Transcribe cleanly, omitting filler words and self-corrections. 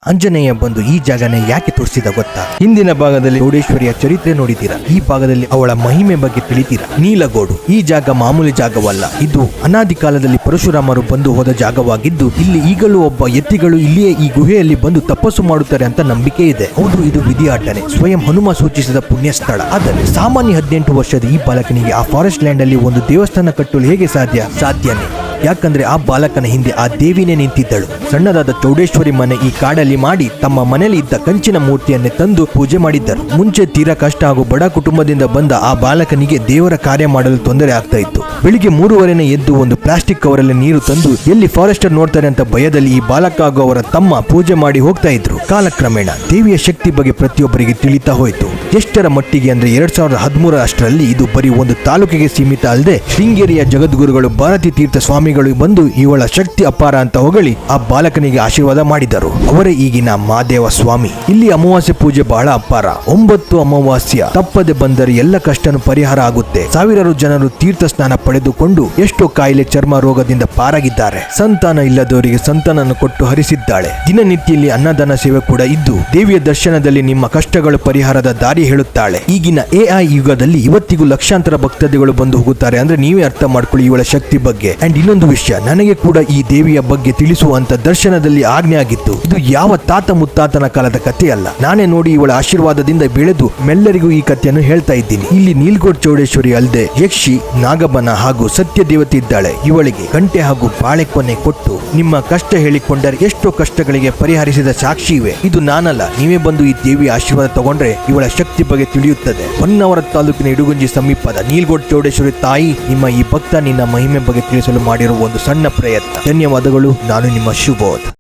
ಆಂಜನೇಯ ಬಂದು ಈ ಜಾಗನೇ ಯಾಕೆ ತೋರಿಸಿದ ಗೊತ್ತಾ? ಹಿಂದಿನ ಭಾಗದಲ್ಲಿ ಚೌಡೇಶ್ವರಿಯ ಚರಿತ್ರೆ ನೋಡಿದ್ದೀರಾ, ಈ ಭಾಗದಲ್ಲಿ ಅವಳ ಮಹಿಮೆ ಬಗ್ಗೆ ತಿಳಿತೀರಾ. ನೀಲಗೋಡು ಈ ಜಾಗ ಮಾಮೂಲಿ ಜಾಗವಲ್ಲ, ಇದು ಅನಾದಿ ಕಾಲದಲ್ಲಿ ಪರಶುರಾಮರು ಬಂದು ಹೋದ ಜಾಗವಾಗಿದ್ದು, ಇಲ್ಲಿ ಈಗಲೂ ಒಬ್ಬ ಯತಿಗಳು ಇಲ್ಲಿಯೇ ಈ ಗುಹೆಯಲ್ಲಿ ಬಂದು ತಪಸ್ಸು ಮಾಡುತ್ತಾರೆ ಅಂತ ನಂಬಿಕೆ ಇದೆ. ಹೌದು, ಇದು ವಿಧಿಯಾಟನೆ, ಸ್ವಯಂ ಹನುಮ ಸೂಚಿಸಿದ ಪುಣ್ಯ ಸ್ಥಳ. ಆದರೆ ಸಾಮಾನ್ಯ 18 ವರ್ಷದ ಈ ಬಾಲಕನಿಗೆ ಆ ಫಾರೆಸ್ಟ್ ಲ್ಯಾಂಡ್ ಅಲ್ಲಿ ಒಂದು ದೇವಸ್ಥಾನ ಕಟ್ಟಲು ಹೇಗೆ ಸಾಧ್ಯನೇ? ಯಾಕಂದ್ರೆ ಆ ಬಾಲಕನ ಹಿಂದೆ ಆ ದೇವಿನೇ ನಿಂತಿದ್ದಳು. ಸಣ್ಣದಾದ ಚೌಡೇಶ್ವರಿ ಮನೆ ಈ ಕಾಡಲ್ಲಿ ಮಾಡಿ ತಮ್ಮ ಮನೆಯಲ್ಲಿ ಇದ್ದ ಕಂಚಿನ ಮೂರ್ತಿಯನ್ನೇ ತಂದು ಪೂಜೆ ಮಾಡಿದ್ದರು. ಮುಂಚೆ ತೀರಾ ಕಷ್ಟ ಹಾಗೂ ಬಡ ಕುಟುಂಬದಿಂದ ಬಂದ ಆ ಬಾಲಕನಿಗೆ ದೇವರ ಕಾರ್ಯ ಮಾಡಲು ತೊಂದರೆ ಆಗ್ತಾ ಇತ್ತು. ಬೆಳಿಗ್ಗೆ 3:30ನೇ ಎದ್ದು ಒಂದು ಪ್ಲಾಸ್ಟಿಕ್ ಕವರಲ್ಲಿ ನೀರು ತಂದು ಎಲ್ಲಿ ಫಾರೆಸ್ಟರ್ ನೋಡ್ತಾರೆ ಅಂತ ಭಯದಲ್ಲಿ ಈ ಬಾಲಕ ಹಾಗೂ ಅವರ ತಮ್ಮ ಪೂಜೆ ಮಾಡಿ ಹೋಗ್ತಾ ಇದ್ರು. ಕಾಲಕ್ರಮೇಣ ದೇವಿಯ ಶಕ್ತಿ ಬಗ್ಗೆ ಪ್ರತಿಯೊಬ್ಬರಿಗೆ ತಿಳಿತಾ ಹೋಯಿತು. ಎಷ್ಟರ ಮಟ್ಟಿಗೆ ಅಂದ್ರೆ 2013 ಅಷ್ಟರಲ್ಲಿ ಇದು ಬರೀ ಒಂದು ತಾಲೂಕಿಗೆ ಸೀಮಿತ ಅಲ್ಲದೆ ಶೃಂಗೇರಿಯ ಜಗದ್ಗುರುಗಳು ಭಾರತೀ ತೀರ್ಥ ಸ್ವಾಮಿಗಳು ಬಂದು ಇವಳ ಶಕ್ತಿ ಅಪಾರ ಅಂತ ಹೊಗಳಿ ಆ ಬಾಲಕನಿಗೆ ಆಶೀರ್ವಾದ ಮಾಡಿದರು. ಅವರೇ ಈಗಿನ ಮಹಾದೇವ ಸ್ವಾಮಿ. ಇಲ್ಲಿ ಅಮಾವಾಸ್ಯೆ ಪೂಜೆ ಬಹಳ ಅಪಾರ. 9 ಅಮಾವಾಸ್ಯ ತಪ್ಪದೆ ಬಂದರೆ ಎಲ್ಲ ಕಷ್ಟನೂ ಪರಿಹಾರ ಆಗುತ್ತೆ. ಸಾವಿರಾರು ಜನರು ತೀರ್ಥ ಸ್ನಾನ ಪಡೆದುಕೊಂಡು ಎಷ್ಟೋ ಕಾಯಿಲೆ ಚರ್ಮ ರೋಗದಿಂದ ಪಾರಾಗಿದ್ದಾರೆ. ಸಂತಾನ ಇಲ್ಲದವರಿಗೆ ಸಂತಾನವನ್ನು ಕೊಟ್ಟು ಹರಿಸಿದ್ದಾಳೆ. ದಿನನಿತ್ಯಲ್ಲಿ ಅನ್ನದಾನ ಸೇವೆ ಕೂಡ ಇದ್ದು ದೇವಿಯ ದರ್ಶನದಲ್ಲಿ ನಿಮ್ಮ ಕಷ್ಟಗಳು ಪರಿಹಾರದ ದಾರಿ ಹೇಳುತ್ತಾಳೆ. ಈಗಿನ AI ಯುಗದಲ್ಲಿ ಇವತ್ತಿಗೂ ಲಕ್ಷಾಂತರ ಭಕ್ತಾದಿಗಳು ಬಂದು ಹೋಗುತ್ತಾರೆ ಅಂದ್ರೆ ನೀವೇ ಅರ್ಥ ಮಾಡ್ಕೊಳ್ಳಿ ಇವಳ ಶಕ್ತಿ ಬಗ್ಗೆ. ಅಂಡ್ ಇನ್ನೊಂದು ವಿಷಯ, ನನಗೆ ಕೂಡ ಈ ದೇವಿಯ ಬಗ್ಗೆ ತಿಳಿಸುವಂತ ದರ್ಶನದಲ್ಲಿ ಆಜ್ಞೆ ಆಗಿತ್ತು. ಇದು ಯಾವ ತಾತ ಮುತ್ತಾತನ ಕಾಲದ ಕಥೆ ಅಲ್ಲ, ನಾನೇ ನೋಡಿ ಇವಳ ಆಶೀರ್ವಾದದಿಂದ ಬೆಳೆದು ಮೆಲ್ಲರಿಗೂ ಈ ಕಥೆಯನ್ನು ಹೇಳ್ತಾ ಇದ್ದೀನಿ. ಇಲ್ಲಿ ನೀಲ್ಗೋಡ್ ಚೌಡೇಶ್ವರಿ ಅಲ್ಲದೆ ಯಕ್ಷಿ, ನಾಗಬನ ಹಾಗೂ ಸತ್ಯ ದೇವತೆ ಇದ್ದಾಳೆ. ಇವಳಿಗೆ ಗಂಟೆ ಹಾಗೂ ಬಾಳೆಕೊನೆ ಕೊಟ್ಟು ನಿಮ್ಮ ಕಷ್ಟ ಹೇಳಿಕೊಂಡರೆ ಎಷ್ಟೋ ಕಷ್ಟಗಳಿಗೆ ಪರಿಹರಿಸಿದ ಸಾಕ್ಷಿ ಇವೆ. ಇದು ನಾನಲ್ಲ, ನೀವೇ ಬಂದು ಈ ದೇವಿಯ ಆಶೀರ್ವಾದ ತಗೊಂಡ್ರೆ ಇವಳ ಶಕ್ತಿ ಬಗ್ಗೆ ತಿಳಿಯುತ್ತದೆ. ಹೊನ್ನಾವರ ತಾಲೂಕಿನ ಇಡುಗುಂಜಿ ಸಮೀಪದ ನೀಲ್ಗೋಡ್ ಚೌಡೇಶ್ವರಿ ತಾಯಿ ನಿಮ್ಮ ಈ ಭಕ್ತ ನಿನ್ನ ಮಹಿಮೆ ಬಗ್ಗೆ ತಿಳಿಸಲು ಮಾಡಿರುವ ಒಂದು ಸಣ್ಣ ಪ್ರಯತ್ನ. ಧನ್ಯವಾದಗಳು. ನಾನು ನಿಮ್ಮ ಶುಭೋದ್.